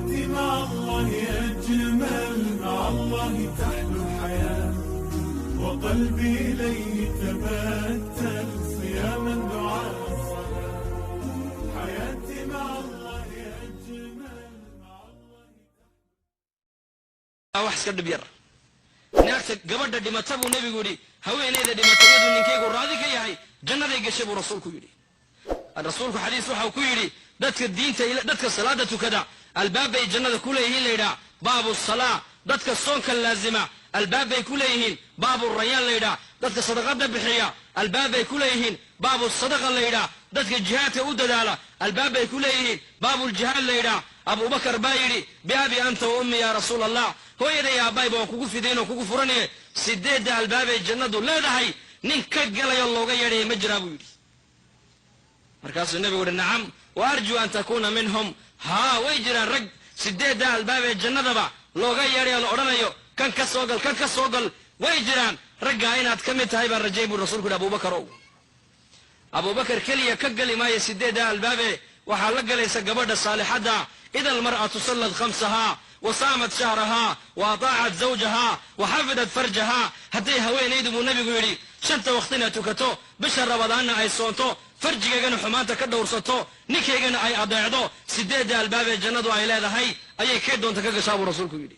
حياتي مع الله أجمل، مع الله تحلو الحياة، وقلبي إليه تبتل صياما دعاء الصلاة. حياتي مع الله أجمل، مع الله wax ka dhib yar naagta gabadha dhimata buu nabigu yiri haweeneyda dhimatayadu ninkeygu raadi ka yahay jannaday gashay buu rasuulku yiri. rasuulku xadiis waxa uu ku yiri dadka diinta dadka salaada tukada albaabay jannada ku leeyihiin leeyda baabu salaa, dadka soonka laazima albaabay ku leeyihiin baabu rayaan leeyda, dadka sadaqada bixiya albaabay ku leeyihiin baabu sadaqa leeyda, dadka jihaadka u dadaala albaabay ku leeyihiin baabu jihaad leeyda. Abu Bakar baa yiri bi abi anta wa ummi ya rasuul allah, hooyaday aabay baan kugu fideen oo kugu furanay sideed albaabay jannadu leedahay nin ka galayo looga yeeray ma jira buu yiri. markaasuu nabigu yiri nacam wa arju an takuna minhum, ha way jiraan rag sideed albaabay jannadaba looga yeeray la oranayo kan ka soo gal way jiraan ragga inaad ka mid tahay baan rajay buu rasuulku Abu Bakar. Abu Bakar kaliya ka gali maayo sideed albaabay waxa la galaysa gabadha saalixada إذا المرأة صلت خمسها وصامت شهرها وأطاعت زوجها وحفظت فرجها هدي هوين يدمو النبي يقولي شنت وقتنا تكتو بشهر رمضان أي صونتو فرجك جن حماتك دور صتو نكي جن أي أضيعدو سديد الباب الجنة وعلى هاي أي كيد دون تكجس شاب رسولك يقولي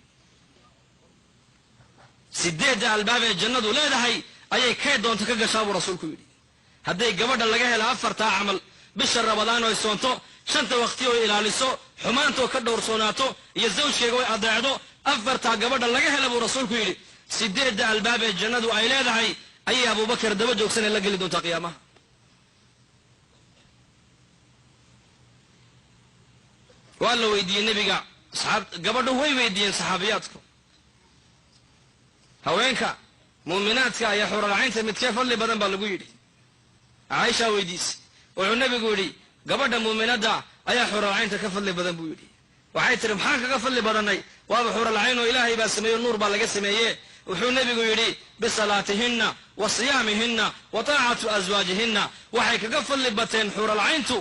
سديد الباب الجنة ولا هاي أي كيد دون تكجس شاب رسولك يقولي هدي قبض اللي جاي لأفر تعمل بشهر رمضان أي صونتو شنت وقتي إلى لسو xumaantoo ka dhowrsoonaato iyo zawjkeega way adeecdo afartaa gabadha laga hela buu rasuulku yidhi sideedda albaab ee jannadu ay leedahay ayay abubakar daba joogsanee la geli doontaa qiyaamaha. waa la weydiiyey nebiga gabadhu way weydiiyeen saxaabiyaadku haweenka muuminaadka ayaa xuralcaynta midkee fadli badan baa lagu yidhi. caaisha weydiisay wuxuu nebigu yidhi gabadha muuminadda ayaa xuralcaynta ka fadli badan buu yidhi. waxay tiri maxaan kaga fadli badanay waaba xuralcayn oo ilaahay baa sameeyo nuur baa laga sameeye. wuxuu nebigu yidhi bisalaatihinna wa siyaamihinna wa taacatu aswaajihinna, waxay kaga fadli bateen xuralcayntu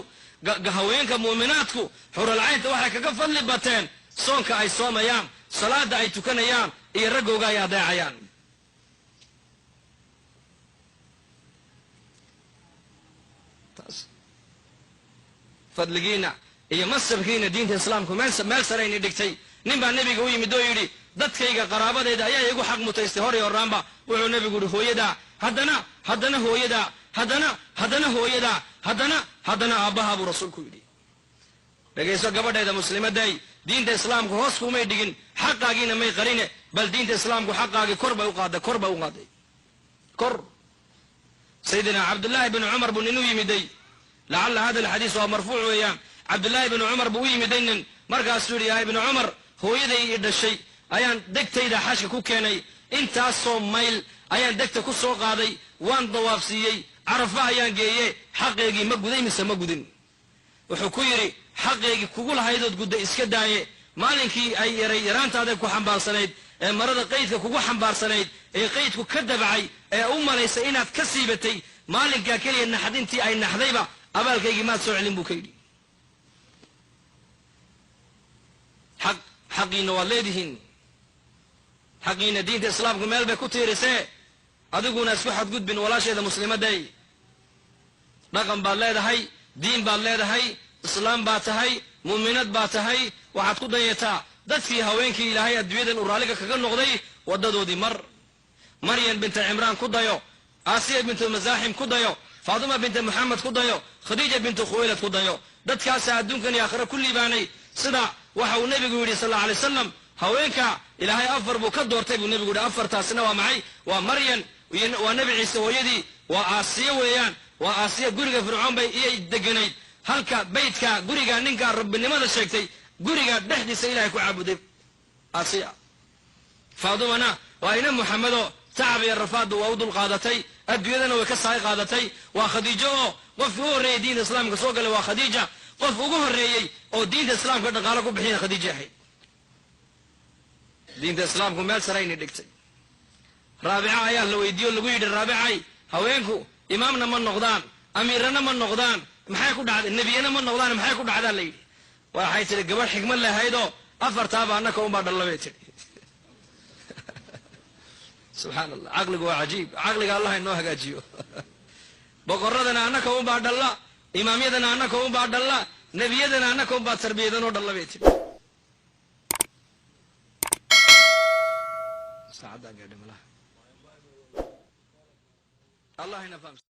haweenka muuminaadku xuralcaynta waxay kaga fadli bateen soonka ay soomayaan, salaada ay tukanayaan iyo raggooga ay adeecayaan. fadligiina iyo masabkiina diinta islaamku meel sarayni dhigtay. nin baa nebiga u yimid oo yidhi dadkayga qaraabadeeda ayaa igu xaq mutaystay hor iyo horaanba. wuxuu nebigu yidhi hooyadaa haddana hooyadaa haddana hooyadaa haddana aabbahaa buu rasuulku yidhi. dhegayso gabadheeda muslimaday diinta islaamku hoos kumay dhigin xaqaagiina may qarine bal diinta islaamku xaqaagii kor bay u qaaday kor. sayidina cabdullaahi bin cumar buu nin u yimiday لعل هذا الحديث هو مرفوع وياه. عبد الله بن عمر بوي مدين مركز سوريا يا ابن عمر هو يدي الشيء ايان دكتيدا حاشك كو كيني انت صوم ميل ايان دكتا كو سو قاداي وان ضوافسيي عرفه ايان جيي حقيقي ما غداي mise ma gudin. wuxuu ku yiri xaqeegi kugu lahaydood gudda iska daaye maalinkii ay yaraantaada ku xambaarsanayd ee marada qaydka kugu xambaarsanayd ee qaydku ka dabacay ee u malaysay inaad ka siibatay maalinka kaliya naxdintii ay naxdayba abaalkaygii maad soo celin buu ka yidhi. xaqiina waad leedihiin, xaqiina diinta islaamku meel bay ku tiirisee adiguna isku xadgudbin walaasheeda muslimaday. dhaqan baad leedahay, diin baad leedahay, islaam baad tahay, muuminad baad tahay. waxaad ku dayataa dadkii haweenkii ilaahay adduunyadan uu raalliga kaga noqday waddadoodii maryam binta cimraan ku dayo, aasiya bintu masaaxim ku dayo, فاطمة بنت محمد كدايو، خديجة بنت خويلد كدايو. دتكاس الدنيا يا آخر كل باني صدا وحو النبي يقول صلى الله عليه وسلم هوينك إلى هاي أفر بكدور تبي النبي يقول أفر تاسنا ومعي ومريم ونبي عيسى ويدي وآسيا ويان وآسيا قرقة فرعون بي إيه دقني هلك بيتك قرقة ننكا رب لماذا شيكتي قرقة دحدي سيلاك وعبد آسيا فاطمة وأين محمد تعبي الرفاد وأود القادتي الديانة وكساي قادتي وخديجة قف هو ري دين الإسلام كسوق له وخديجة قف هو ري أو دين الإسلام كده قالكم بحين خديجة هي دين الإسلام كم مال سرين دكتي رابعة يا لو يديو لو يد الرابعة هوينكو إمامنا من نقدان أميرنا من نقدان محيكو دعاد النبينا من نقدان محيكو دعاد الليل وحيث الجبر حكمة الله هيدو afartaaba annaka unbaa dhalla bay tidhi subxaan allah caqligu waa cajiib caqliga allah inoo hagaajiyo boqoradana annaka unbaa dhalla imaamyadana annaka unbaa dhalla nebiyadana annaka unbaa tarbiyadanoo dhalla bay tidhi saacadaan gaadhi malaha allah ina fahamsa